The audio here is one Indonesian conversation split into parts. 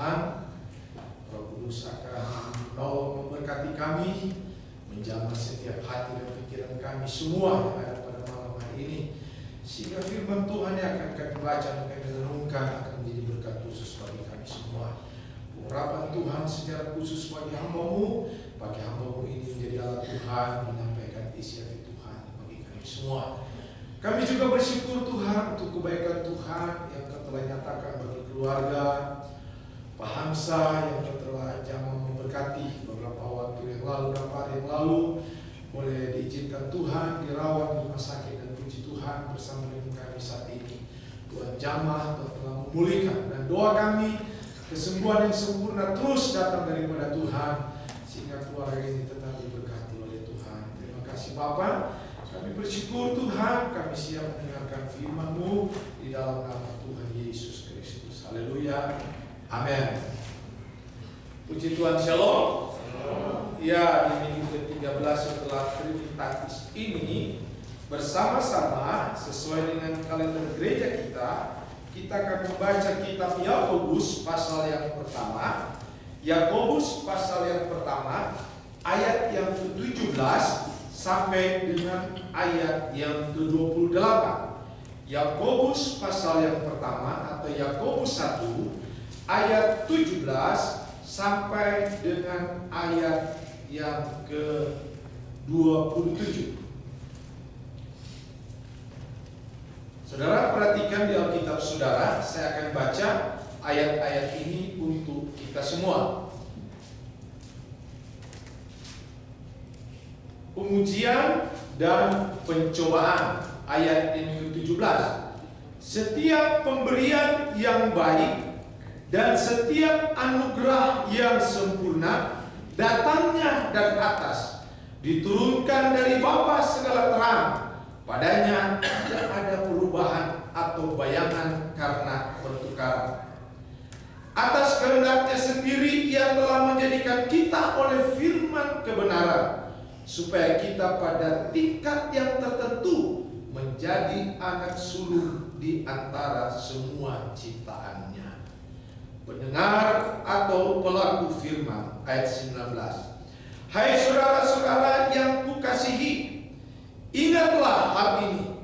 Tuhan. Roh Kudus akan memberkati kami, menjamah setiap hati dan pikiran kami semua yang ada pada malam hari ini, sehingga firman Tuhan yang akan kami baca dan kami renungkan akan menjadi berkat khusus bagi kami semua. Pengharapan Tuhan secara khusus bagi hamba-Mu, bagi hamba-Mu ini menjadi alat Tuhan menyampaikan isi hati Tuhan bagi kami semua. Kami juga bersyukur Tuhan untuk kebaikan Tuhan yang telah nyatakan bagi keluarga Pak Hamsa yang telah jamah memberkati beberapa waktu yang lalu, beberapa hari yang lalu, boleh diizinkan Tuhan dirawat di rumah sakit, dan puji Tuhan bersama dengan kami saat ini. Tuhan jamah, Tuhan telah memulihkan, dan doa kami kesembuhan yang sempurna terus datang daripada Tuhan, sehingga keluarga ini tetap diberkati oleh Tuhan. Terima kasih Bapa. Kami bersyukur Tuhan, kami siap mendengarkan firman-Mu di dalam nama Tuhan Yesus Kristus. Haleluya. Amin. Puji Tuhan, Shalom. Ya, di minggu ke-13 setelah Trinitatis ini, bersama-sama sesuai dengan kalender gereja kita akan membaca kitab Yakobus pasal yang pertama. Yakobus pasal yang pertama, ayat yang ke-17 sampai dengan ayat yang ke-28. Yakobus pasal yang pertama atau Yakobus 1 ayat 17 sampai dengan ayat yang ke-27. Saudara perhatikan di Alkitab saudara, saya akan baca ayat-ayat ini untuk kita semua. Pengujian dan pencobaan, ayat yang ke-17. Setiap pemberian yang baik dan setiap anugerah yang sempurna datangnya dari atas, diturunkan dari Bapa segala terang. Padanya tidak ada perubahan atau bayangan karena pertukaran. Atas kehendaknya sendiri yang telah menjadikan kita oleh firman kebenaran, supaya kita pada tingkat yang tertentu menjadi anak sulung di antara semua ciptaannya. Pendengar atau pelaku firman, ayat 19. Hai saudara-saudara yang kukasihi, ingatlah hal ini.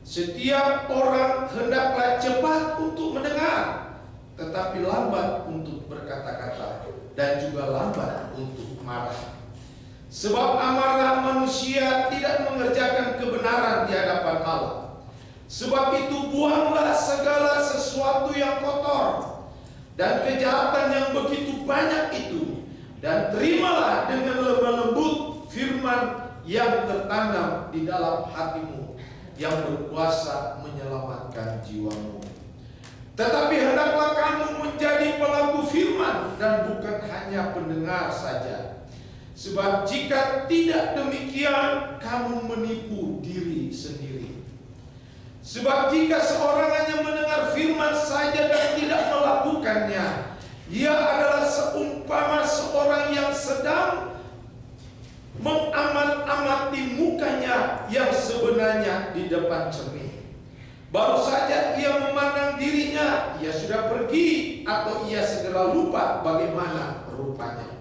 Setiap orang hendaklah cepat untuk mendengar, tetapi lambat untuk berkata-kata, dan juga lambat untuk marah. Sebab amarah manusia tidak mengerjakan kebenaran di hadapan Allah. Sebab itu buanglah segala sesuatu yang kotor dan kejahatan yang begitu banyak itu, dan terimalah dengan lemah lembut firman yang tertanam di dalam hatimu, yang berkuasa menyelamatkan jiwamu. Tetapi hendaklah kamu menjadi pelaku firman dan bukan hanya pendengar saja. Sebab jika tidak demikian, kamu menipu diri sendiri. Sebab jika seorang hanya mendengar firman saja dan tidak melakukannya, ia adalah seumpama seorang yang sedang mengamat-amati mukanya yang sebenarnya di depan cermin. Baru saja ia memandang dirinya, ia sudah pergi atau ia segera lupa bagaimana rupanya.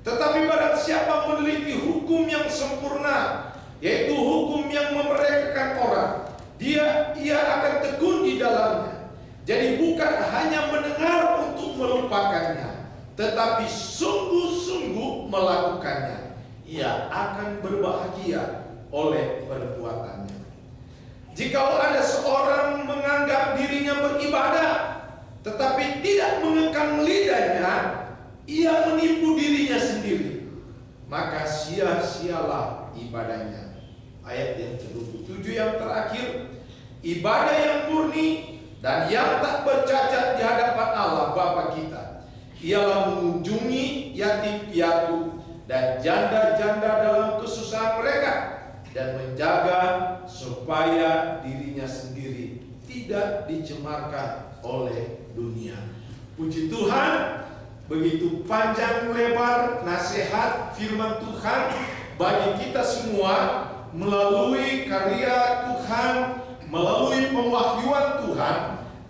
Tetapi barang siapa meneliti hukum yang sempurna, yaitu hukum yang memerdekakan orang, ia akan tekun di dalamnya. Jadi bukan hanya mendengar untuk melupakannya, tetapi sungguh-sungguh melakukannya. Ia akan berbahagia oleh perbuatannya. Jikalau ada seorang menganggap dirinya beribadah, tetapi tidak mengekang lidahnya, ia menipu dirinya sendiri, maka sia-sialah ibadahnya. Ayat yang ke-27 yang terakhir, ibadah yang murni dan yang tak bercacat di hadapan Allah Bapa kita ialah mengunjungi yatim piatu dan janda-janda dalam kesusahan mereka, dan menjaga supaya dirinya sendiri tidak dicemarkan oleh dunia. Puji Tuhan, begitu panjang lebar nasihat firman Tuhan bagi kita semua melalui karya Tuhan, melalui pewahyuan Tuhan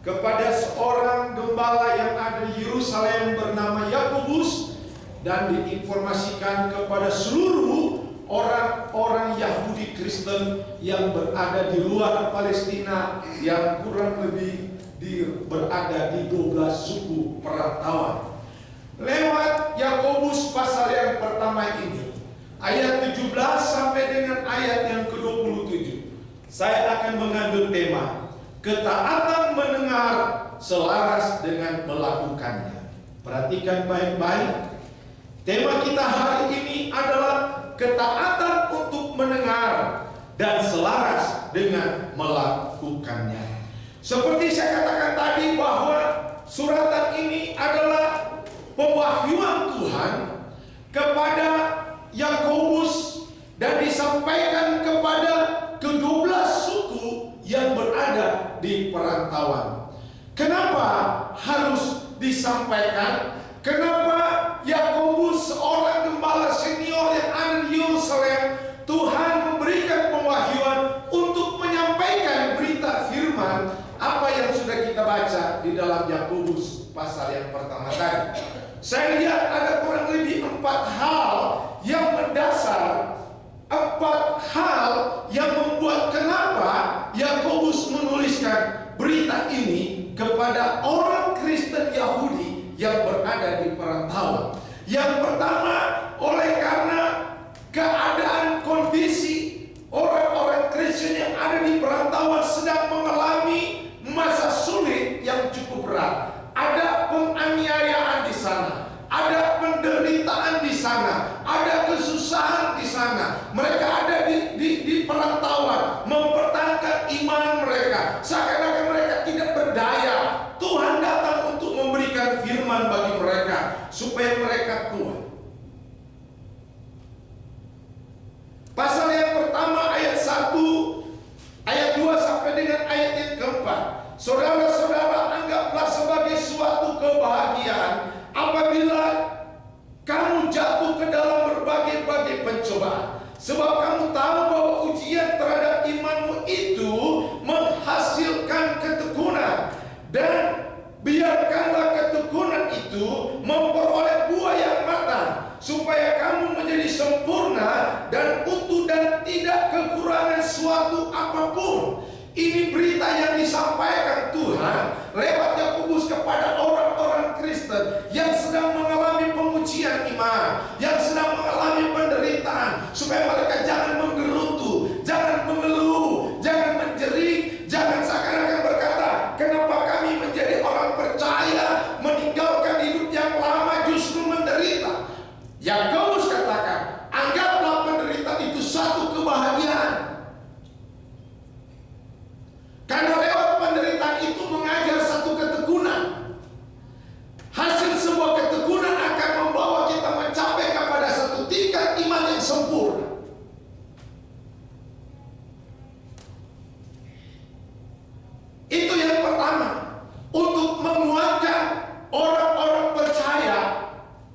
kepada seorang gembala yang ada di Yerusalem Yerusalem bernama Yakobus dan diinformasikan kepada seluruh orang-orang Yahudi Kristen yang berada di luar Palestina, yang kurang lebih berada di 12 suku perantauan. Lewat Yakobus pasal yang pertama ini, ayat 17 sampai dengan ayat yang ke-27, saya akan mengambil tema ketaatan mendengar selaras dengan melakukannya. Perhatikan baik-baik. Tema kita hari ini adalah ketaatan untuk mendengar dan selaras dengan melakukannya. Seperti saya katakan tadi bahwa suratan ini adalah pewahyuan Tuhan kepada Yakobus dan disampaikan kepada ke-12 suku yang berada di perantauan. Kenapa harus disampaikan? Kenapa Yakobus, seorang gembala senior yang ada di Yerusalem, Tuhan memberikan pewahyuan untuk menyampaikan berita firman apa yang sudah kita baca di dalam Yakobus pasal yang pertama tadi. Saya lihat ada kurang lebih 4 hal yang mendasar, 4 hal yang membuat kenapa Yakobus menuliskan berita ini kepada orang Kristen Yahudi yang berada di perantauan. Yang pertama, oleh karena keadaan kondisi orang-orang Kristen yang ada di perantauan sedang mengalami masa sulit yang cukup berat. Ada penganiayaan di sana, ada penderitaan di sana, ada kesusahan di sana. Mereka ada di perantauan, mempertahankan iman mereka. Seakan-akan mereka tidak berdaya. Tuhan datang untuk memberikan firman bagi mereka supaya mereka kuat. Pasal yang pertama ayat 1, ayat 2 sampai dengan ayat yang keempat. Saudara-saudara, anggaplah sebagai suatu kebahagiaan apabila kamu jatuh ke dalam berbagai-bagai pencobaan. Sebab kamu tahu bahwa ujian terhadap imanmu itu menghasilkan ketekunan. Dan biarkanlah ketekunan itu memperoleh buah yang matang, supaya kamu menjadi sempurna dan utuh dan tidak kekurangan suatu apapun. Ini berita yang disampaikan Tuhan lewat Yakobus kepada orang-orang Kristen yang sedang mengalami pengujian iman, yang sedang mengalami penderitaan, supaya mereka jangan menggerutu, jangan mengeluh, jangan menjerit, jangan seakan-akan berkata, kenapa kami menjadi orang percaya meninggalkan hidup yang lama justru menderita. Yakobus katakan, anggaplah penderitaan itu satu kebahagiaan. Karena lewat penderitaan itu mengajar satu ketekunan. Hasil sebuah ketekunan akan membawa kita mencapai kepada satu tingkat iman yang sempurna. Itu yang pertama, untuk menguatkan orang-orang percaya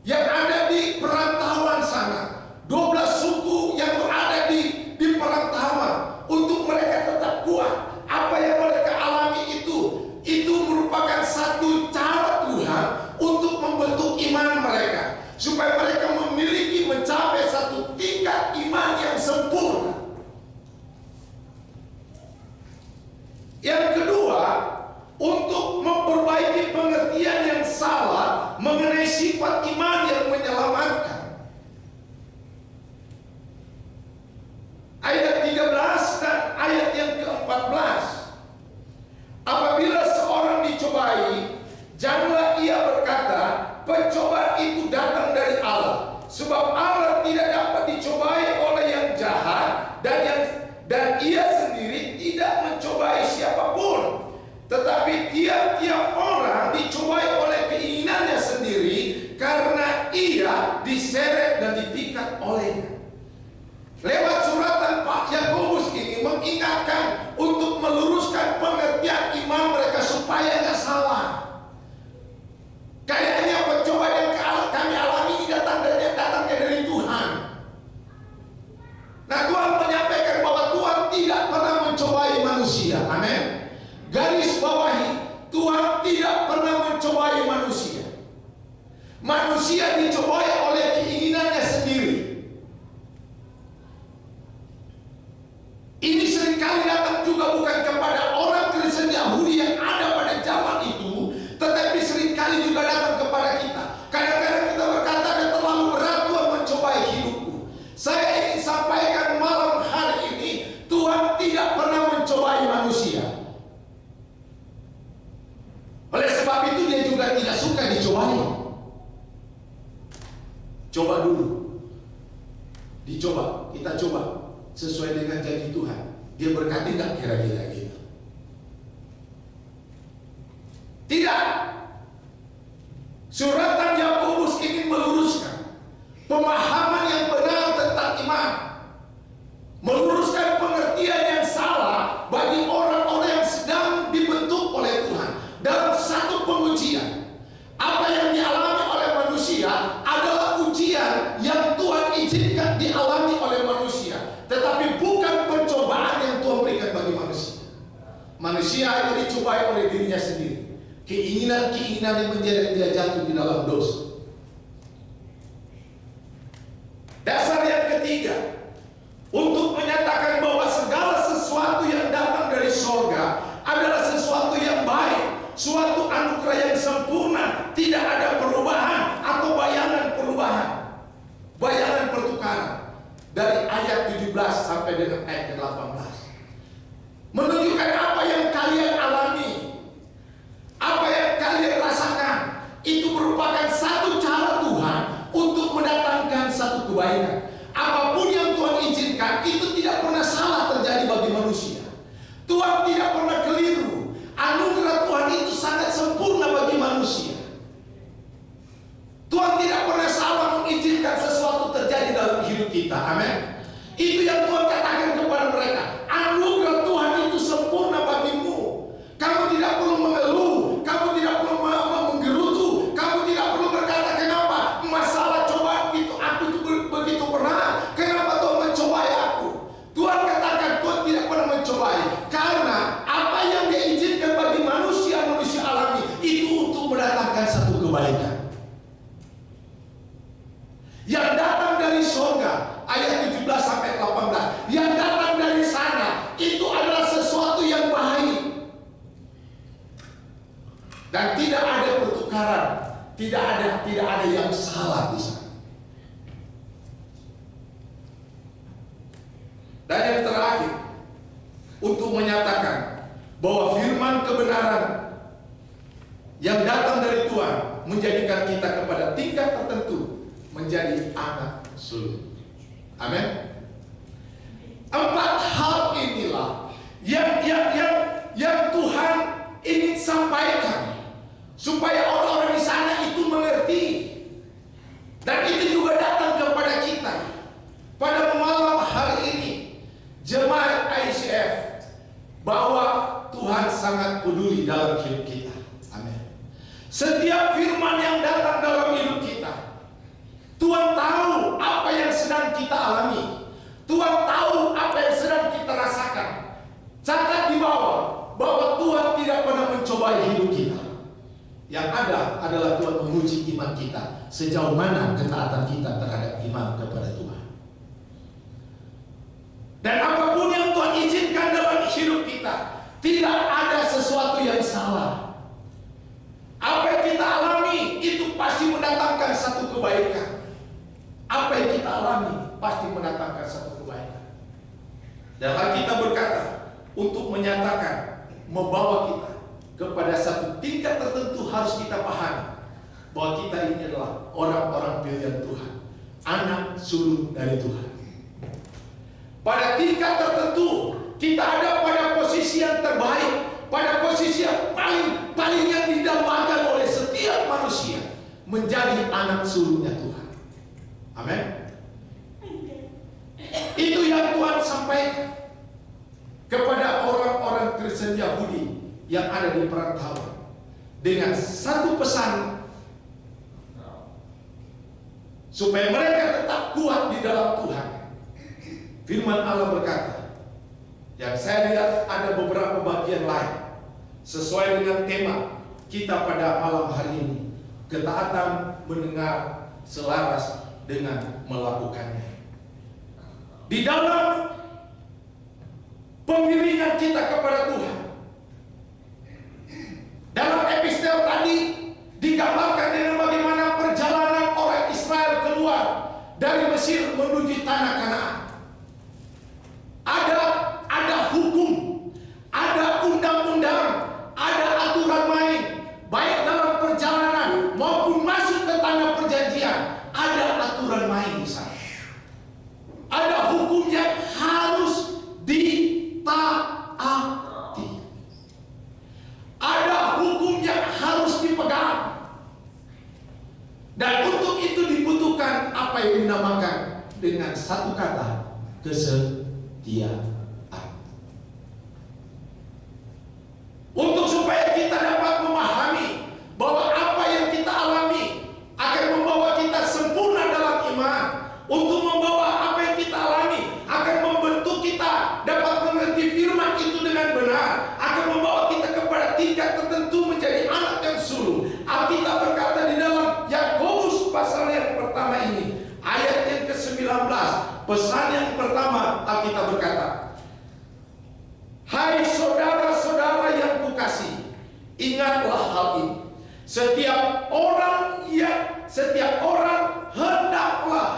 yang ada di perantauan sana. 12 suku yang berada di perantauan, untuk mereka tetap kuat. Apa yang mereka alami itu merupakan satu cara Tuhan untuk membentuk iman mereka, supaya mereka memiliki mencapai satu tingkat iman yang sempurna. Yang kedua, untuk memperbaiki pengertian yang salah mengenai sifat iman yang menyelamatkan. Ayat 13 dan ayat yang ke-14. Apabila seorang dicobai, janganlah ia berkata, pencobaan itu datang dari Allah. Sebab Allah tidak dapat dicobai oleh yang jahat, dan ia sendiri tidak mencobai siapapun. Tetapi tiap-tiap orang dicobai oleh keinginannya sendiri, karena ia diseret dan dipikat olehnya. Lewat suratan Pak Yakobus ini mengingatkan untuk meluruskan pengertian iman mereka supaya nggak salah. Kayaknya pencobaan yang kami alami ini datangnya dari Tuhan. Manusia dicobai oleh keinginannya sendiri. Ini seringkali datang juga bukan kepada orang Kristen Yahudi yang ada pada zaman itu, tetapi seringkali juga datang kepada kita. Kadang-kadang kita berkata, ada terlalu berat Tuhan mencobai hidupku. Saya ingin sampaikan malam hari ini, Tuhan tidak pernah mencobai manusia. Oleh sebab itu dia juga tidak suka dicobai. Coba dulu. Dicoba, kita coba sesuai dengan janji Tuhan. Dia berkati nggak kira-kira gitu? Tidak. Suratan Yakobus ingin meluruskan pemahaman yang benar tentang iman, meluruskan pengertian yang salah bagi orang-orang yang sedang dibentuk oleh Tuhan dalam satu pengujian. Apa yang dialami oleh manusia adalah ujian yang Tuhan izinkan dialami oleh manusia, tetapi bukan pencobaan yang Tuhan berikan bagi manusia. Manusia hanya dicobai oleh dirinya sendiri, keinginan-keinginan yang menjadi dia jatuh di dalam dosa. Dasar yang ketiga, untuk menyatakan bahwa segala sesuatu yang datang dari sorga adalah sesuatu yang baik, suatu anugerah yang sempurna, tidak ada perubahan atau bayangan perubahan, bayangan pertukaran. Dari ayat 17 sampai dengan ayat ke-18 menunjukkan apa yang kalian alami, apa yang kalian rasakan. Itu merupakan satu cara Tuhan untuk mendatangkan satu kebaikan. Apapun yang Tuhan izinkan itu tidak pernah salah terjadi bagi manusia. Tuhan tidak pernah keliru. Anugerah Tuhan itu sangat sempurna bagi manusia. Tuhan tidak pernah salah mengizinkan sesuatu terjadi dalam hidup kita. Amin. Itu yang Tuhan katakan kepada mereka. Anugerah Tuhan itu sempurna bagimu. Kamu tidak perlu mengeluh, kamu tidak perlu menggerutu, kamu tidak perlu berkata, kenapa masalah cobaan itu aku itu begitu berat, kenapa Tuhan mencobai aku. Tuhan katakan Tuhan tidak pernah mencobai, karena apa yang Dia izinkan bagi manusia alami itu untuk mendatangkan satu kebaikan yang datang dari surga. Ayat 17 sampai 18, yang datang dari sana itu adalah sesuatu yang baik dan tidak ada pertukaran, tidak ada yang salah di sana. Dan yang terakhir, untuk menyatakan bahwa firman kebenaran yang datang dari Tuhan menjadikan kita kepada tingkat tertentu menjadi anak sulung. Amin. 4 hal inilah yang Tuhan ingin sampaikan supaya orang-orang di sana itu mengerti, dan itu juga datang kepada kita pada malam hari ini, jemaat ICF, bahwa Tuhan sangat peduli dalam hidup kita. Amin. Setiap firman yang datang dalam hidup kita, Tuhan tahu apa yang sedang kita alami. Tuhan tahu apa yang sedang kita rasakan. Catat di bawah bahwa Tuhan tidak pernah mencobai hidup kita. Yang ada adalah Tuhan menguji iman kita, sejauh mana ketaatan kita terhadap iman kepada Tuhan. Dan apapun yang Tuhan izinkan dalam hidup kita, tidak ada sesuatu yang salah. Apa yang kita alami itu pasti mendatangkan satu kebaikan. Apa yang kita alami pasti mendatangkan satu kebaikan. Dan Alkitab berkata, untuk menyatakan, membawa kita kepada satu tingkat tertentu, harus kita pahami bahwa kita ini adalah orang-orang pilihan Tuhan, anak sulung dari Tuhan. Pada tingkat tertentu kita ada pada posisi yang terbaik, pada posisi yang paling yang didambakan oleh setiap manusia, menjadi anak sulungnya Tuhan. Amin. Itu yang Tuhan sampaikan kepada orang-orang Kristen Yahudi yang ada di perantauan, dengan satu pesan, supaya mereka tetap kuat di dalam Tuhan. Firman Allah berkata, yang saya lihat ada beberapa bagian lain sesuai dengan tema kita pada malam hari ini, Ketaatan mendengar selaras dengan melakukannya. Di dalam pengiringan kita kepada Tuhan, dalam epistel tadi digambarkan dengan bagaimana perjalanan orang Israel keluar dari Mesir menuju tanah Kanaan. Ada hukum, ada undang-undang, ada aturan main, baik dalam perjalanan maupun masuk ke tanah perjanjian. Ada aturan main di sana. Ada hukum yang harus ditaati. Ada hukum yang harus dipegang. Dan untuk itu dibutuhkan apa yang dinamakan dengan satu kata, kesetiaan. Untuk supaya kita dapat memahami bahwa apa yang kita alami akan membawa kita sempurna dalam iman. Untuk membawa apa yang kita alami akan membentuk kita dapat mengerti firman itu dengan benar, akan membawa kita kepada tingkat tertentu menjadi anak yang sulung. Alkitab berkata di dalam Yakobus pasal yang pertama ini, ayat yang ke-19, pesan yang pertama, Alkitab berkata, hai saudara-saudara yang kukasihi, ingatlah hal ini. Setiap orang hendaklah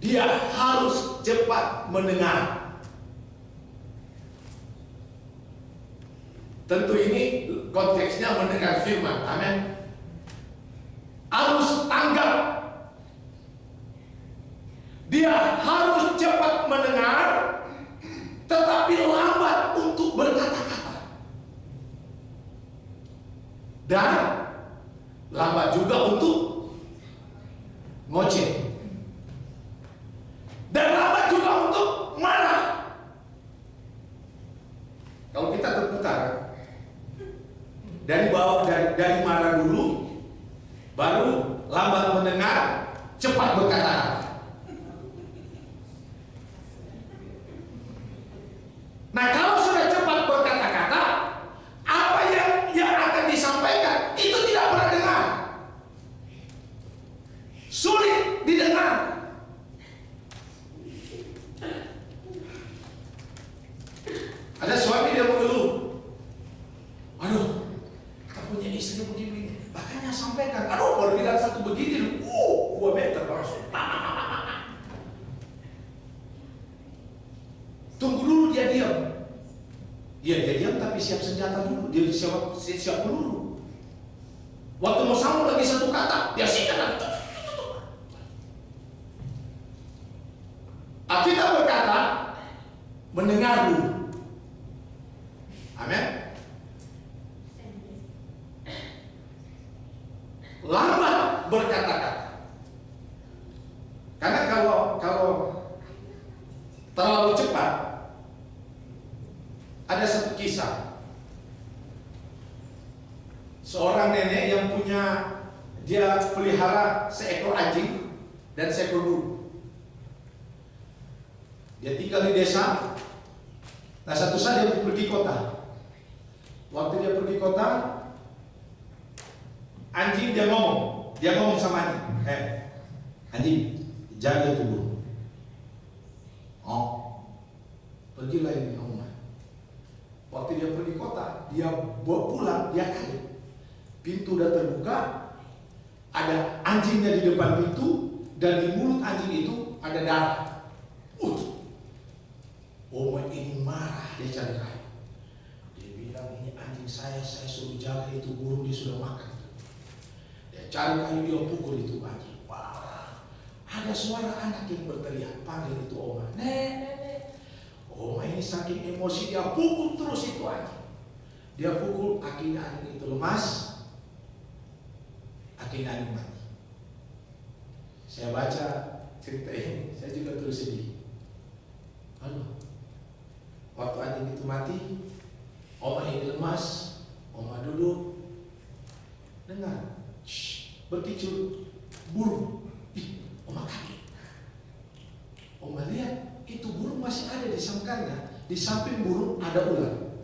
dia harus cepat mendengar. Tentu ini konteksnya mendengar firman. Amin. Harus tanggap. Dia harus cepat mendengar, tetapi lambat untuk berkata-kata. Dan lambat juga untuk ngoceh. Dan lambat juga untuk marah. Kalau kita terputar dari marah dulu, baru lambat mendengar, cepat berkata. Nah, kalau sudah cepat berkata-kata, apa yang akan disampaikan itu tidak pernah dengar, sulit didengar. Ada suami dia mengeluh, aduh, kita punya istri begini, makanya sampaikan. Aduh, baru bilang satu begini, 2 meter langsung. Tunggu dulu dia diam. Dia diam tapi siap senjata dulu. Dia siap peluru. Waktu mau sambung lagi satu kata, dia sikat lagi. Alkitab berkata, mendengar dulu. Amin. Lambat berkata-kata. Karena kalau terlalu cepat, ada satu kisah. Seorang nenek yang dia pelihara seekor anjing dan seekor burung. Dia tinggal di desa. Nah, satu saat dia pergi kota. Waktu dia pergi kota, anjing dia ngomong sama anjing, anjing, jaga itu burung. Oh, pergilah ini rumah. Waktu dia pergi kota, dia bawa pulang, dia kaget. Pintu udah terbuka, ada anjingnya di depan pintu, dan di mulut anjing itu ada darah. Oma ini marah, dia cari kayu. Dia bilang, ini anjing saya suruh jaga itu burung, dia sudah makan. Dia cari kayu, dia pukul itu anjing. Wah, ada suara anak yang berteriak, panggil itu Oma. Nenek. Oma ini saking emosi, dia pukul terus itu anjing. Dia pukul, akhirnya anjing itu lemas. Akhirnya anjing mati. Saya baca cerita ini, saya juga terus sedih. Aduh, waktu anjing itu mati, Oma ini lemas, Oma duduk, dengar, berkicau burung. Oma kaget. Oma lihat, itu burung masih ada di sangkarnya. Di samping burung ada ular.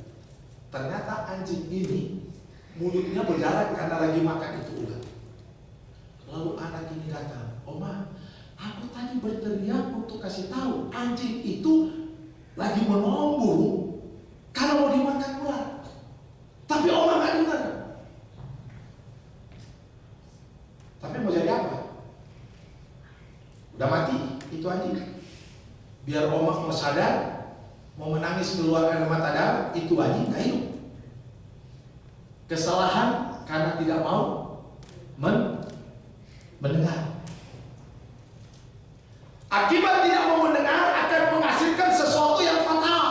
Ternyata anjing ini mulutnya berdarah karena lagi makan itu ular. Lalu anak ini datang, "Oma, aku tadi berteriak untuk kasih tahu anjing itu lagi menolong burung karena mau dimakan ular. Tapi Oma nggak dengar." Tapi mau jadi apa? Udah mati itu anjing. Biar Oma mau sadar, mau menangis keluar air mata darah, itu anjing nggak hidup. Kesalahan karena tidak mau mendengar. Akibat tidak mau mendengar akan menghasilkan sesuatu yang fatal.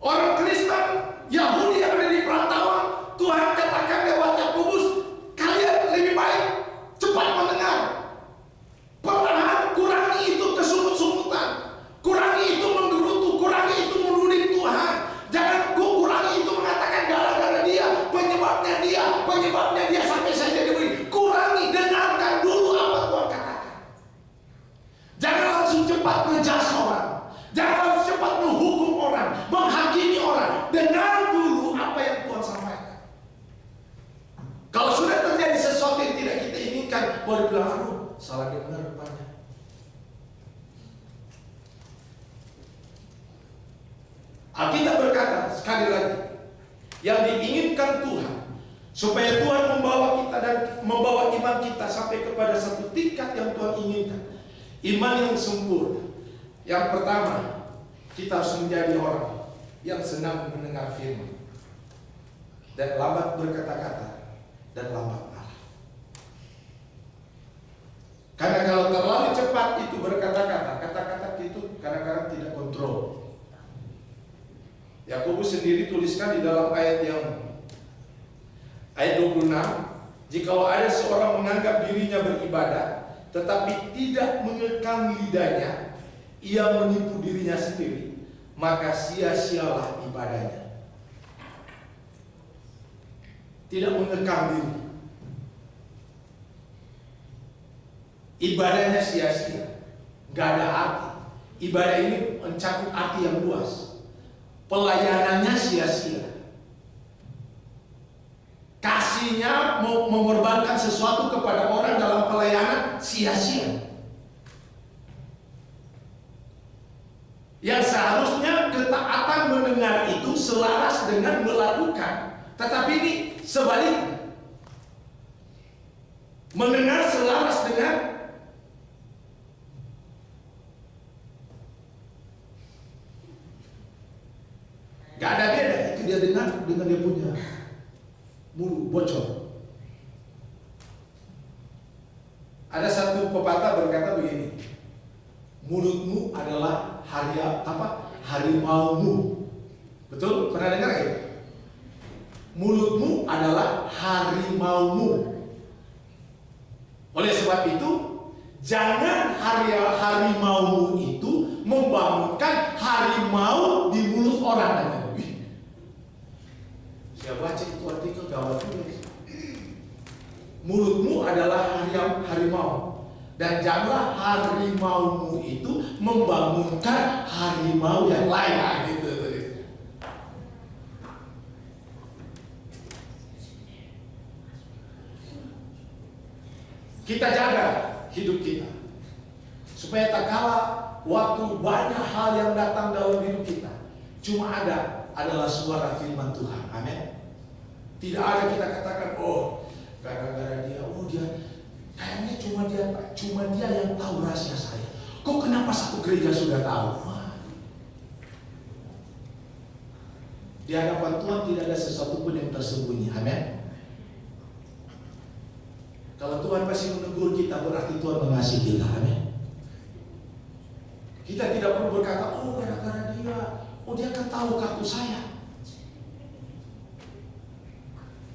Orang Kristen, Yahudi yang ada di perantauan, Tuhan katakan lewat Yakobus, kalian lebih baik cepat mendengar. Perlahan kurangi itu kesungut-sungutan, kurangi itu menggerutu, kurangi itu menuding Tuhan. Jangan kurangi itu mengatakan gara-gara dia, penyebabnya dia sampai saya jadi begini. Kurangi, dengarkan dulu apa Tuhan katakan. Jangan langsung cepat ngejudge orang, jangan langsung cepat menghukum orang, menghakimi orang. Dengar dulu apa yang Tuhan sampaikan. Kalau sudah terjadi sesuatu yang tidak kita inginkan, baru bilang, "Aduh, salah dengar rupanya." Alkitab berkata sekali lagi, yang diinginkan Tuhan supaya Tuhan membawa kita dan membawa iman kita sampai kepada satu tingkat yang Tuhan inginkan, iman yang sempurna. Yang pertama, kita harus menjadi orang yang senang mendengar firman dan lambat berkata-kata dan lambat marah. Karena kalau terlalu cepat itu berkata-kata, kata-kata itu kadang-kadang tidak kontrol. Yakobus sendiri tuliskan di dalam ayat 26, "Jikalau ada seorang menganggap dirinya beribadah tetapi tidak mengekang lidahnya, ia menipu dirinya sendiri, maka sia-sialah ibadahnya." Tidak mengekang diri, ibadahnya sia-sia, gak ada arti. Ibadah ini mencakup arti yang luas. Pelayanannya sia-sia, kasihnya mau mengorbankan sesuatu kepada orang dalam pelayanan sia-sia. Yang seharusnya ketaatan mendengar itu selaras dengan melakukan, tetapi ini sebaliknya. Mendengar selaras dengan gak ada beda. Itu dia dengar dengan dia punya mulut bocor. Ada satu pepatah berkata begini, mulutmu adalah harimaumu. Betul? Pernah dengar itu? Mulutmu adalah harimaumu. Oleh sebab itu, jangan harimaumu itu membangunkan harimau di mulut orang. Saya baca itu artikel gawat juga. Mulutmu adalah harimau, dan janganlah harimaumu itu membangunkan harimau yang lain. Gitu. Kita jaga hidup kita supaya tak kalah waktu banyak hal yang datang dalam hidup kita, cuma adalah suara firman Tuhan. Amin. Tidak ada kita katakan, "Oh, gara-gara dia, dia kayaknya cuma dia yang tahu rahasia saya. Kok kenapa satu gereja sudah tahu?" Di hadapan Tuhan tidak ada sesuatu pun yang tersembunyi. Amin. Kalau Tuhan pasti menegur kita, berarti Tuhan mengasihi kita. Amin. Kita tidak perlu berkata, "Oh, gara-gara dia kan tahu kartu saya.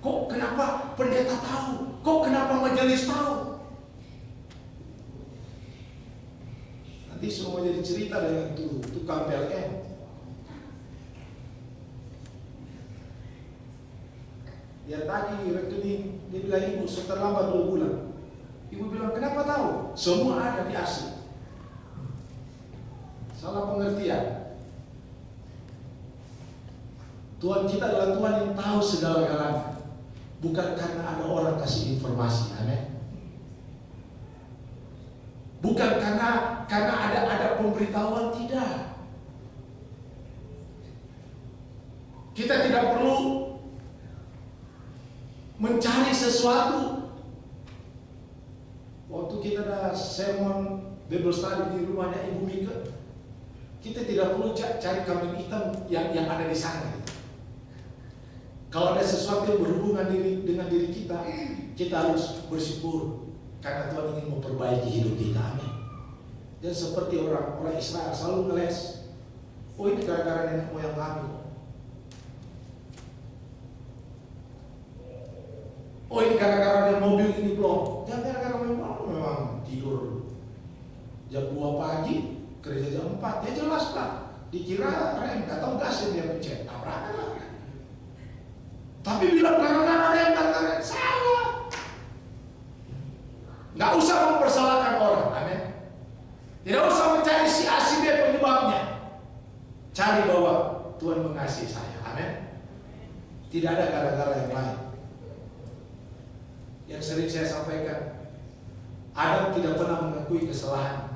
Kok kenapa pendeta tahu? Kok kenapa majelis tahu?" Nanti semua jadi cerita dengan tukang PLN. Dia tagih rekening, dia bilang, "Ibu, terlambat 2 bulan." Ibu bilang, "Kenapa tahu?" Semua ada di asli. Salah pengertian. Tuhan kita adalah Tuhan yang tahu segala-galanya. Bukan karena ada orang kasih informasi, amin. Bukan karena ada pemberitahuan, tidak. Kita tidak perlu mencari sesuatu. Waktu kita ada sermon Bible study di rumahnya Ibu Mika, kita tidak perlu cari kambing hitam yang ada di sana. Kalau ada sesuatu yang berhubungan dengan diri kita, kita harus bersyukur karena Tuhan ingin memperbaiki hidup kita. Amin. Dan seperti orang Israel selalu ngeles, oh ini gara-gara nenek moyang kami. Oh ini gara-gara mobil ini blok. Jangan gara-gara memang tidur jam 2 pagi, kerja jam 4. Ya jelas lah. Dikira rem, gak tahu gasin dia pencet, tabrakan lah. Tapi bilang gara-gara rem, gara-gara salah. Gak usah mempersalahkan orang, amin. Tidak usah mencari si A si B penyebabnya. Cari bahwa Tuhan mengasihi saya, amin. Tidak ada gara-gara yang lain. Yang sering saya sampaikan, Adam tidak pernah mengakui kesalahan.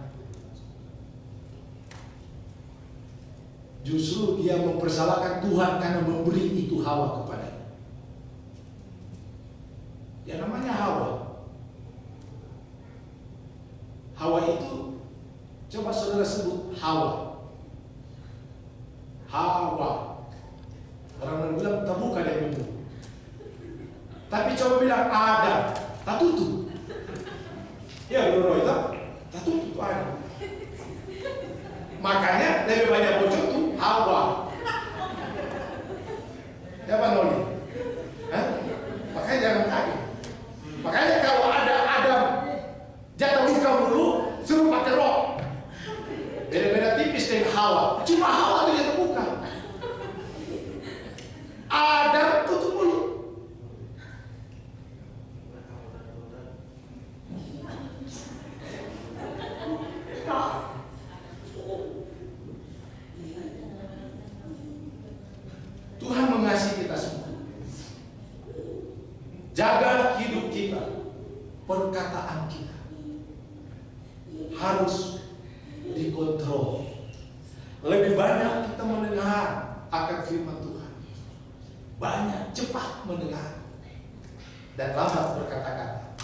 Justru dia mempersalahkan Tuhan karena memberi itu Hawa kepadanya. Yang namanya Hawa. Hawa itu, coba saudara sebut Hawa. Hawa. Orang bilang tak buka dia pintu. Tapi coba bilang Adam, tak tutup. Ya bro itu, tak tutup Adam. Makanya lebih banyak bocor tuh Hawa. Ya Pak Noli? Makanya jangan kaget. Makanya kalau ada Adam jatuh luka dulu, suruh pakai rok. Beda-beda tipis dengan Hawa. Cuma Hawa itu jatuh luka. Adam tutup mulut. Tuhan mengasihi kita semua. Jaga hidup kita, perkataan kita harus dikontrol. Lebih banyak kita mendengar akan firman Tuhan. Banyak, cepat mendengar dan lambat berkata-kata.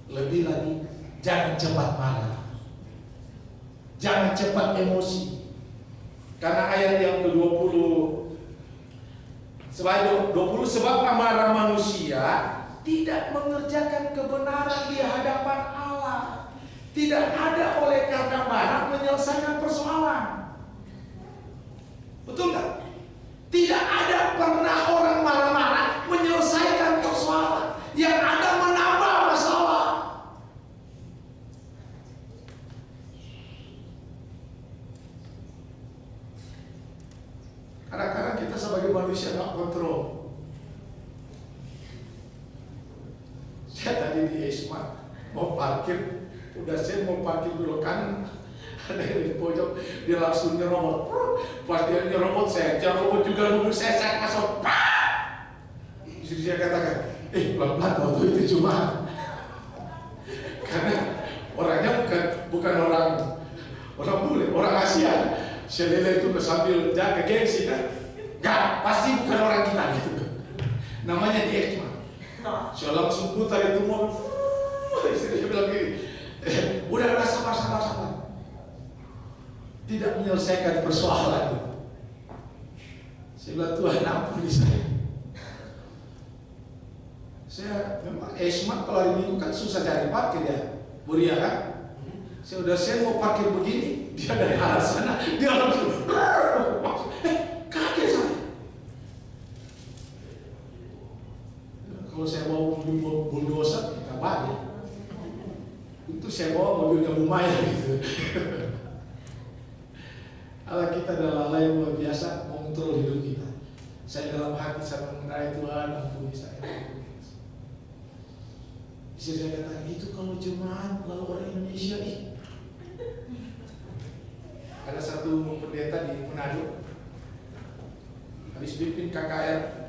Lebih lagi, jangan cepat marah. Jangan cepat emosi. Karena ayat yang ke-20 sebab amarah manusia tidak mengerjakan kebenaran di hadapan Allah. Tidak ada oleh karena marah menyelesaikan persoalan. Betul nggak? Tidak ada pernah orang marah-marah menyelesaikan persoalan. Yang ada menambah masalah. Kadang-kadang kita sebagai manusia nggak kontrol. Saya tadi di Esma mau parkir, udah saya mau parkir belok kanan, ada yang di pojok, dia langsung nyerobot. Pas dia nyerobot, saya nyerobot juga mobil saya masuk. Istri saya katakan, pelan-pelan waktu itu cuma karena orangnya bukan orang bule, orang Asia. Selele itu sambil jaga gengsi kan? Gak, pasti bukan orang kita gitu. Namanya dia cuma. Saya langsung putar itu mobil. Istri saya bilang gini, udah sabar. Tidak menyelesaikan persoalan. Saya bilang Tuhan ampuni saya. Saya memang Esma kalau hari Minggu kan susah cari parkir ya, Buria kan? Saya mau parkir begini, dia dari arah sana, dia langsung kaget saya. Kalau saya bawa mobil bulldozer, kita balik. Itu saya bawa mobilnya Bumaya gitu. Allah kita adalah Allah yang luar biasa mengontrol hidup kita. Saya dalam hati saya mengenai Tuhan, ampuni saya. Istri saya kata, itu kalau jemaat lalu orang Indonesia Ada satu pendeta di Manado, habis pimpin KKR.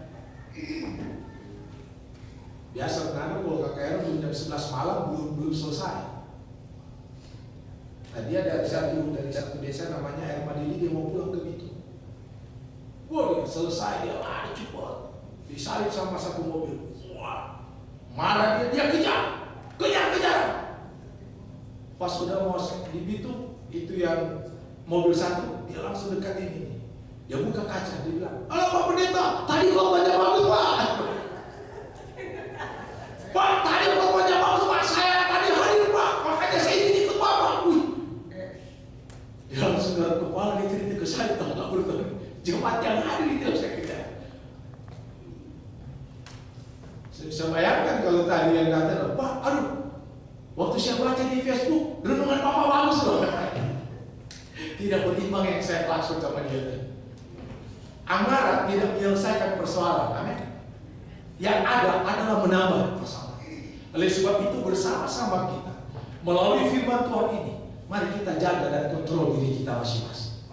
Biasa menanam kalau KKR jam 11 malam belum selesai. Nah, dia dari satu desa namanya Air Madili, dia mau pulang ke Bitung. Wah, dia selesai, dia lari cepat, disalip sama satu mobil. Wah, marah dia kejar. Pas udah mau di Bitung, itu yang mobil satu, dia langsung dekat ini. Dia buka kaca, dia bilang, "Halo Pak Pendeta, tadi bapaknya bagus Pak. Pak, tadi bapaknya bagus Pak, saya tadi hadir Pak, makanya saya ingin ikut Bapak." Dia langsung garuk kepala, dia cerita ke saya, tak bertemu. Jemaat yang hadir itu yang saya kejar. Saya bisa bayangkan kalau tadi yang datang, "Pak, aduh, waktu saya baca di Facebook, renungan Bapak bagus loh." Tidak berimbang yang saya langsung sama dia. Amarah tidak menyelesaikan persoalan, amin. Yang ada adalah menambah persoalan. Oleh sebab itu bersama-sama kita melalui firman Tuhan ini, mari kita jaga dan kontrol diri kita masing-masing,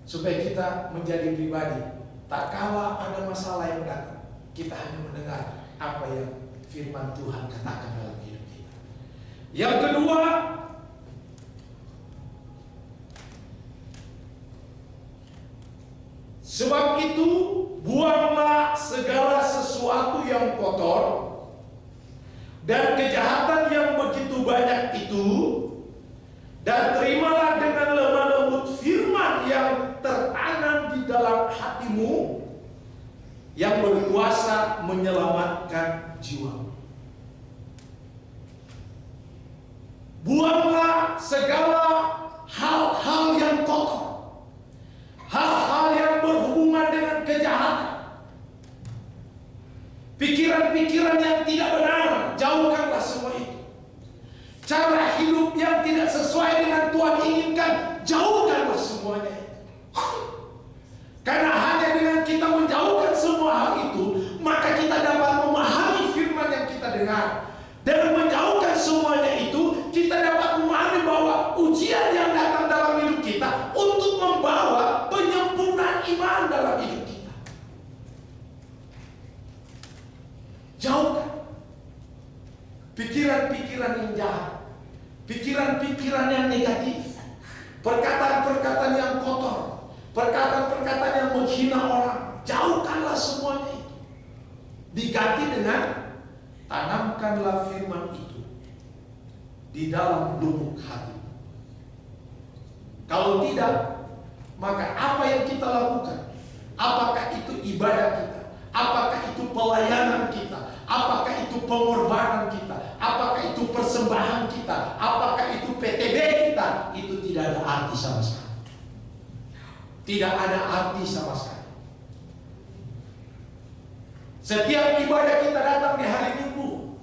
supaya kita menjadi pribadi. Tak kala ada masalah yang datang, kita hanya mendengar apa yang firman Tuhan katakan dalam hidup kita. Yang kedua, sebab itu buanglah segala sesuatu yang kotor dan kejahatan yang begitu banyak itu, dan terimalah dengan lemah lembut firman yang tertanam di dalam hatimu, yang berkuasa menyelamatkan jiwa. Buanglah segala hal-hal yang kotor, hal-hal yang berhubungan dengan kejahatan, pikiran-pikiran yang tidak benar, jauhkanlah semua itu. Cara hidup yang tidak sesuai dengan Tuhan inginkan, jauhkanlah semuanya itu. Karena hanya dengan kita menjauhkan semua hal itu, maka kita dapat memahami firman yang kita dengar. Dengan menjauhkan semuanya itu, kita dapat memahami bahwa ujian yang datang dalam hidup kita untuk membawa penyempurnaan iman dalam hidup kita. Jauhkan pikiran-pikiran yang jahat, pikiran-pikiran yang negatif, perkataan-perkataan yang kotor, perkataan-perkataan yang menghina orang. Jauhkanlah semuanya itu. Diganti dengan tanamkanlah firman itu di dalam lubuk hati. Kalau tidak, maka apa yang kita lakukan, apakah itu ibadah kita, apakah itu pelayanan kita, apakah itu pengorbanan kita, apakah itu persembahan kita, apakah itu PTB kita, itu tidak ada arti sama sekali. Tidak ada arti sama sekali. Setiap ibadah kita datang di hari Minggu,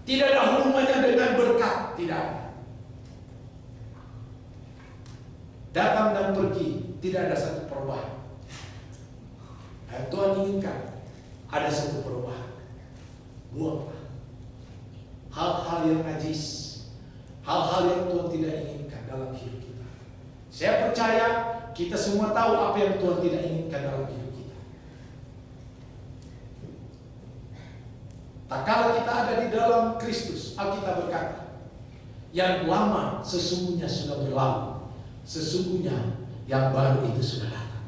tidak ada hubungannya dengan berkat, tidak ada. Datang dan pergi, tidak ada satu perubahan. Dan Tuhan inginkan ada satu perubahan. Buanglah hal-hal yang najis, hal-hal yang Tuhan tidak inginkan dalam hidup kita. Saya percaya kita semua tahu apa yang Tuhan tidak inginkan dalam hidup kita. Tak kala kita ada di dalam Kristus, Alkitab berkata, yang lama sesungguhnya sudah berlalu, sesungguhnya yang baru itu sudah datang.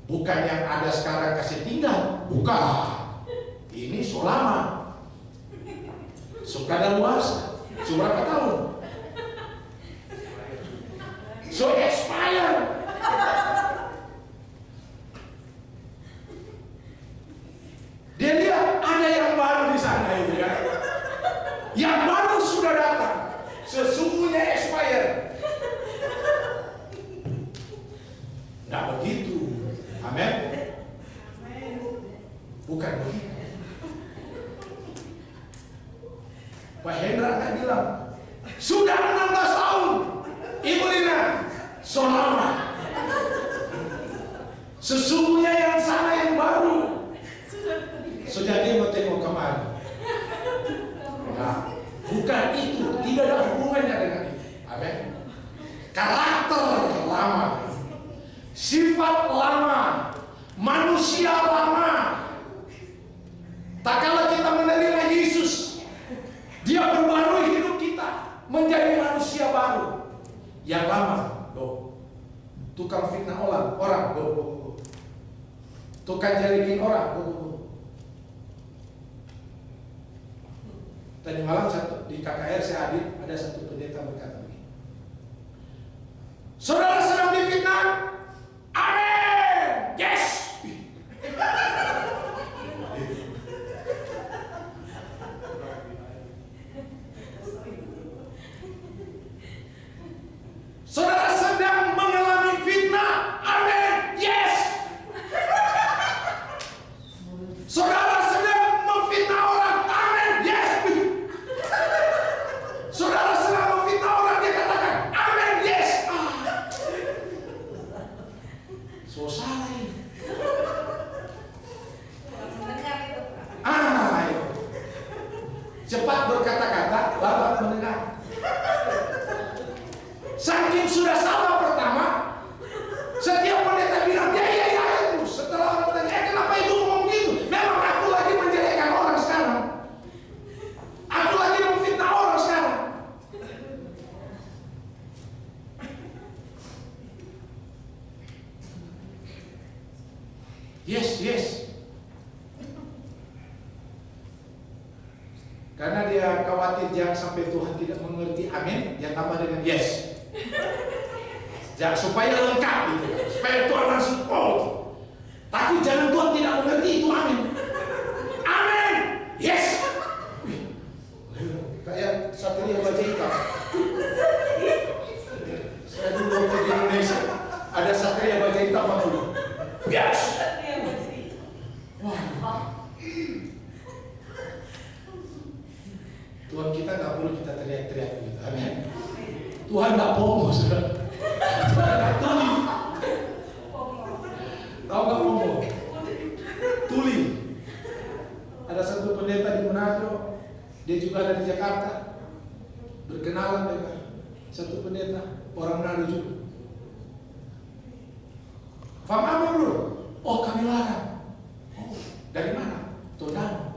Bukan yang ada sekarang kasih tinggal, bukan. Ini so lama, so kadaluarsa, so berapa tahun, so expired. Dia lihat ada yang baru di sana itu ya. Yang baru sudah datang, sesungguhnya expired. Nggak begitu, amin. Bukan begitu. Pak Hendra nggak bilang sudah 16 tahun, Ibu Lina, so lama. Sesungguhnya yang sana yang baru. Sudah dia mau tengok kemari. Nah, bukan itu, tidak ada hubungannya dengan itu. Amin. karakter lama, sifat lama, manusia lama. Tak kala kita menerima Yesus, Dia perbarui hidup kita menjadi manusia baru. Yang lama, tukang fitnah orang, tukang jalikin orang, Tadi malam di KKR saya hadir, ada satu pendeta berkata begini, saudara sedang difitnah, amin, yes. Saudara sedang mengalami fitnah, amin, yes. Saudara sedang memfitnah orang, amin, yes. Saudara sedang memfitnah orang, dia katakan, amin, yes. So salah ini. Itu. Cepat berkata-kata, lambat mendengar. Saking sudah salah pertama, setiap pendeta bilang, ya terus. Setelah orang tanya, kenapa itu ngomong gitu? Memang aku lagi menjelekkan orang sekarang. Aku lagi memfitnah orang sekarang. Yes. Karena dia khawatir jangan sampai Tuhan tidak mengerti, amin, dia tambah dengan yes. Jangan supaya lengkap gitu, supaya Tuhan langsung tapi jangan Tuhan tidak mengerti itu, amin. Amin, yes. Kayak Satria Baja Hitam. Saya dulu waktu di Indonesia ada Satria Baja Hitam dulu. Yes. Tuhan kita nggak perlu kita teriak-teriak gitu, amin. Tuhan nggak pomo, saudara. Tuhan nggak tuli. Tahu nggak pomo? Tuli. Ada satu pendeta di Manado, dia juga ada di Jakarta, berkenalan dengan satu pendeta orang Manado juga. Faham apa bro? Oh kami larang. Oh, dari mana? Todano.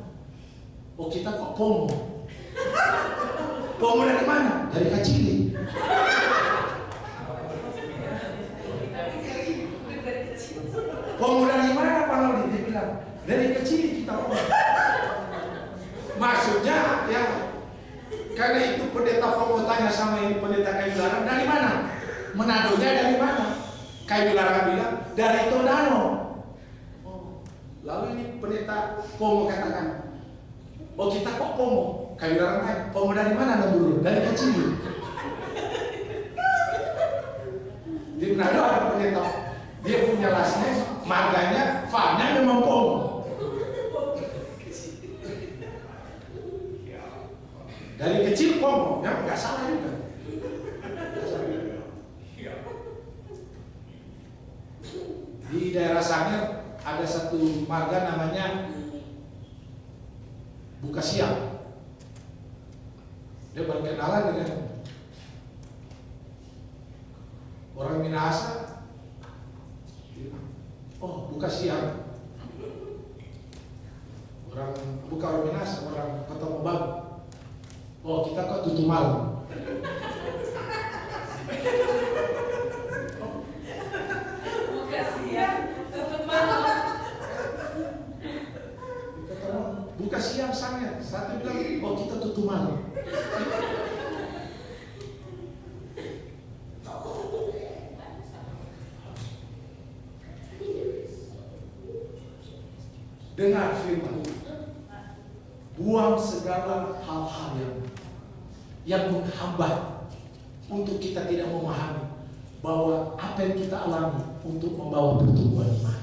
Oh kita kok pomo? Pomo dari mana? Dari Kacili. Pomo dari mana Pak Laudi? Dia bilang dari Kacili kita pomo. Maksudnya ya, karena itu pendeta Pomo tanya sama ini pendeta Kayu Larang, dari mana? Manadonya dari mana? Kayu Larang bilang dari Todano. Oh, lalu ini pendeta Pomo katakan, oh kita kok Pomo? Kayu Larang tanya, Pomo dari mana dulu? Dari Kacili. Di Manado ada pendeta, dia punya last name, marganya, farmnya memang Pomo. Dari kecil Pomo, ya nggak salah juga. Di daerah Sangir ada satu marga namanya Buka Siang. Dia berkenalan dengan orang Minahasa. Oh, Buka Siang. Bukan orang Minahasa, orang Kota Mobagu. Oh, kita kok tutup malam. Buka siang, tutup malam. Buka siang Sangir. Satu bilang, oh kita tutup malam. Dengar firman, buang segala hal-hal yang menghambat untuk kita tidak memahami bahwa apa yang kita alami untuk membawa pertumbuhan iman.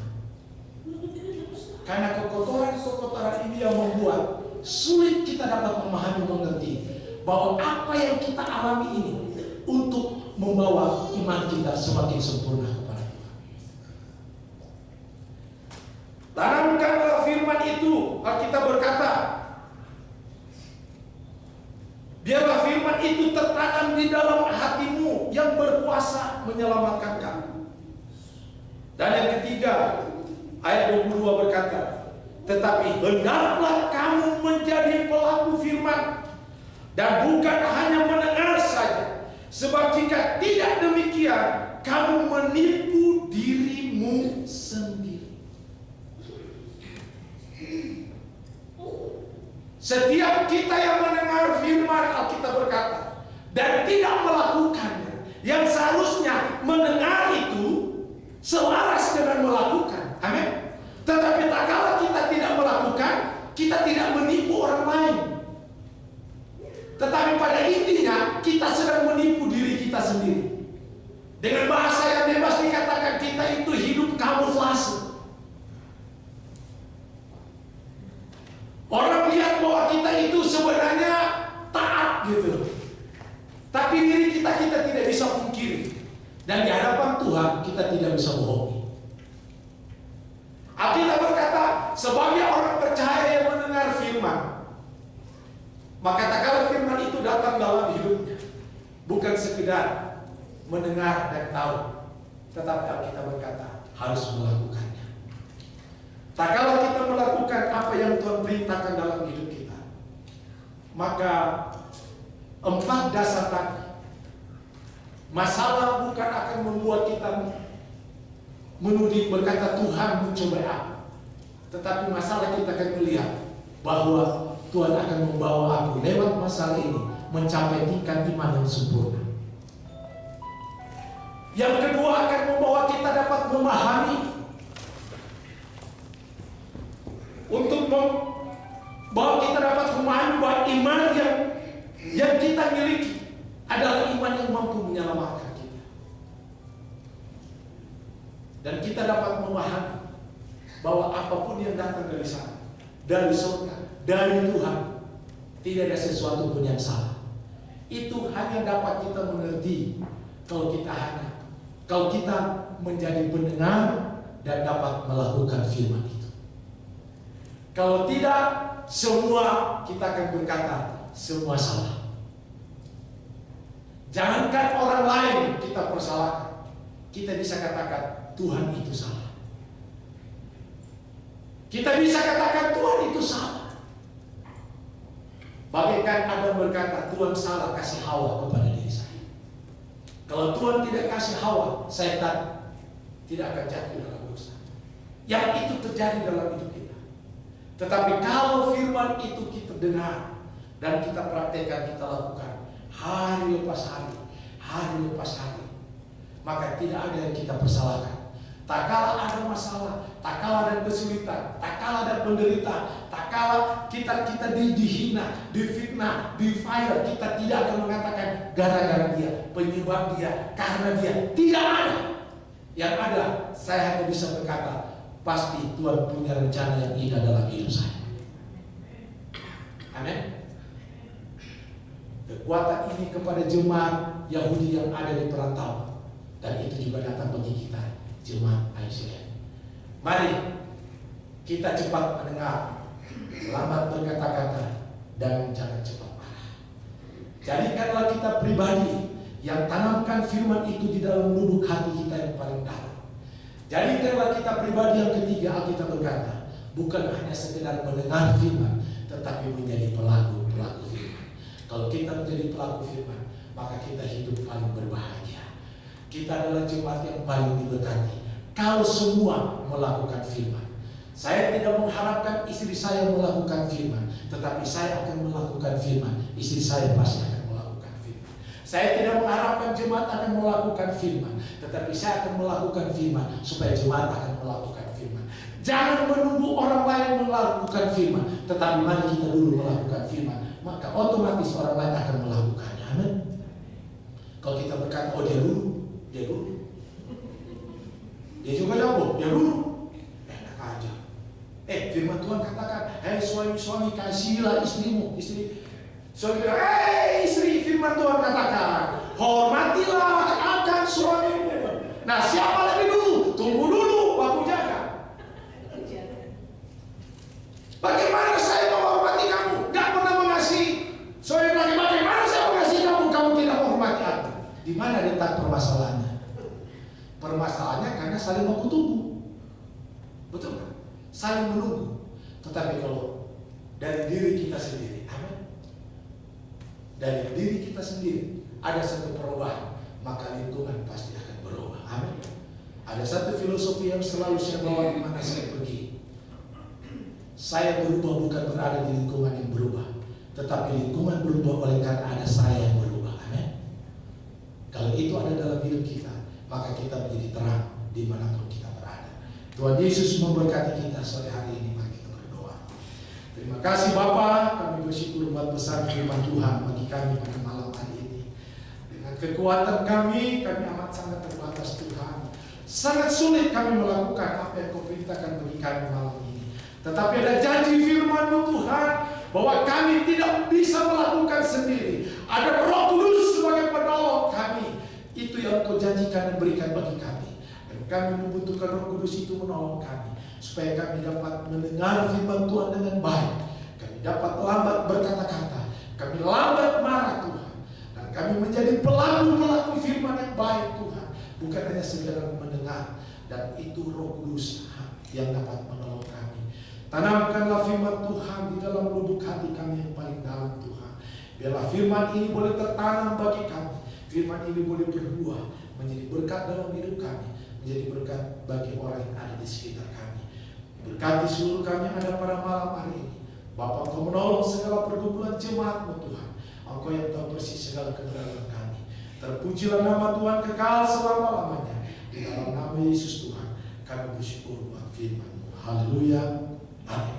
Karena kekotoran-kekotoran ini yang membuat sulit kita dapat memahami, mengerti bahwa apa yang kita alami ini untuk membawa iman kita semakin sempurna kepada Tuhan. Tanamkanlah firman itu, Alkitab berkata, biarlah firman itu tertanam di dalam hatimu yang berkuasa kuasa menyelamatkan kamu. Dan yang ketiga, ayat 22 berkata, tetapi hendaklah kamu menjadi pelaku firman dan bukan hanya mendengar saja. Sebab jika tidak demikian, kamu menipu dirimu sendiri. Setiap kita yang mendengar firman, Alkitab berkata, dan tidak melakukannya, yang seharusnya mendengar itu selaras dengan melakukan. Amin. Tetapi tak kala kita tidak melakukan, kita tidak menipu orang lain. Tetapi pada intinya kita sedang menipu diri kita sendiri. Dengan bahasa yang bebas dikatakan kita itu hidup kamuflase. Orang lihat bahwa kita itu sebenarnya taat gitu. Tapi diri kita tidak bisa pungkiri. Dan di hadapan Tuhan kita tidak bisa bohongi. Alkitab berkata, sebagai orang percaya yang mendengar firman, maka tak kala firman itu datang dalam hidupnya, bukan sekedar mendengar dan tahu, tetapi Alkitab berkata harus melakukannya. Tak kala kita melakukan apa yang Tuhan perintahkan dalam hidup kita, maka 4 dasar tadi, masalah bukan akan membuat kita menuding berkata Tuhan mencoba aku, tetapi masalah kita akan melihat bahwa Tuhan akan membawa aku lewat masalah ini mencapai tingkat iman yang sempurna. Yang kedua akan membawa kita dapat memahami, untuk membawa kita dapat memahami bahwa iman yang kita miliki adalah iman yang mampu menyelamatkan kita. Dan kita dapat memahami bahwa apapun yang datang dari sana, dari surga, dari Tuhan, tidak ada sesuatu pun yang salah. Itu hanya dapat kita mengerti kalau kita menjadi pendengar dan dapat melakukan firman itu. Kalau tidak, semua kita akan berkata semua salah. Jangankan orang lain kita persalahkan, kita bisa katakan Tuhan itu salah. Kita bisa katakan Tuhan itu salah. Bagaikan Adam berkata Tuhan salah kasih Hawa kepada diri saya. Kalau Tuhan tidak kasih Hawa, setan tidak akan jatuh dalam dosa. Yang itu terjadi dalam hidup kita. Tetapi kalau firman itu kita dengar dan kita praktekkan, kita lakukan hari lepas hari, hari lepas hari, maka tidak ada yang kita persalahkan. Tak kala ada masalah, tak kala ada kesulitan, tak kala ada penderitaan, tak kala kita dihina, difitnah, di-fire, kita tidak akan mengatakan gara-gara dia, penyebab dia, karena dia. Tidak ada. Yang ada, saya hanya bisa berkata, pasti Tuhan punya rencana yang indah dalam hidup saya. Amin. Kekuatan ini kepada jemaat Yahudi yang ada di perantauan, dan itu juga datang bagi kita, jemaat ICF. Mari kita cepat mendengar, lambat berkata-kata, dan jangan cepat marah. Jadikanlah kita pribadi yang tanamkan firman itu di dalam lubuk hati kita yang paling dalam. Jadikanlah kita pribadi yang ketiga, Alkitab berkata, bukan hanya sekedar mendengar firman, tetapi menjadi pelaku-pelaku firman. Kalau kita menjadi pelaku firman, maka kita hidup paling berbahagia. Kita adalah jemaat yang paling diberkati kalau semua melakukan firman. Saya tidak mengharapkan istri saya melakukan firman, tetapi saya akan melakukan firman. Istri saya pasti akan melakukan firman. Saya tidak mengharapkan jemaat akan melakukan firman, tetapi saya akan melakukan firman supaya jemaat akan melakukan firman. Jangan menunggu orang lain melakukan firman, tetapi mari kita dulu melakukan firman, maka otomatis orang lain akan melakukannya. Amin. Kalau kita berkata, oh dia dulu, dia juga jago, dia dulu, enak aja. Firman Tuhan katakan, hei suami-suami kasihlah istrimu, suami bilang, istri, firman Tuhan katakan, hormatilah akan suamimu. Nah, siapa lagi dulu? Tunggu dulu, baku jaga. Bagaimana saya menghormati kamu? Gak pernah mengasihi. Suami bilang, bagaimana saya mengasihi kamu? Kamu tidak menghormati aku. Di Di mana letak permasalahannya? Permasalahannya karena saling baku tunggu. Betul kan? Saling menunggu. Tetapi kalau dari diri kita sendiri, amin. Dari diri kita sendiri ada satu perubahan, maka lingkungan pasti akan berubah. Amin. Ada satu filosofi yang selalu saya bawa di mana saya pergi. Saya berubah bukan berada di lingkungan yang berubah, tetapi lingkungan berubah oleh karena ada saya yang berubah. Amin. Kalau itu ada dalam hidup kita, maka kita menjadi terang dimanapun kita berada. Tuhan Yesus memberkati kita sore hari ini. Mari kita berdoa. Terima kasih Bapa, kami bersyukur buat pesan firman Tuhan bagi kami pada malam hari ini. Dengan kekuatan kami amat sangat terbatas Tuhan. Sangat sulit kami melakukan apa yang Kau perintahkan bagi kami malam ini. Tetapi ada janji firman-Mu Tuhan, bahwa kami tidak bisa melakukan sendiri. Ada Roh Kudus sebagai penolong kami. Itu yang Kau janjikan dan berikan bagi kami. Dan kami membutuhkan Roh Kudus itu menolong kami, supaya kami dapat mendengar firman Tuhan dengan baik. Kami dapat lambat berkata-kata, kami lambat marah Tuhan, dan kami menjadi pelaku-pelaku firman yang baik Tuhan, bukan hanya sekedar mendengar. Dan itu Roh Kudus yang dapat menolong kami. Tanamkanlah firman Tuhan di dalam lubuk hati kami yang paling dalam Tuhan. Biarlah firman ini boleh tertanam bagi kami. Firman ini boleh berbuah menjadi berkat dalam hidup kami, menjadi berkat bagi orang yang ada di sekitar kami. Berkati seluruh kami yang ada pada malam hari ini. Bapa, Engkau menolong segala pergumulan jemaat-Mu Tuhan. Engkau yang tahu persis segala keberadaan kami. Terpujilah nama Tuhan kekal selama-lamanya. Di dalam nama Yesus Tuhan, kami bersyukur buat firman-Mu. Haleluya. Amin.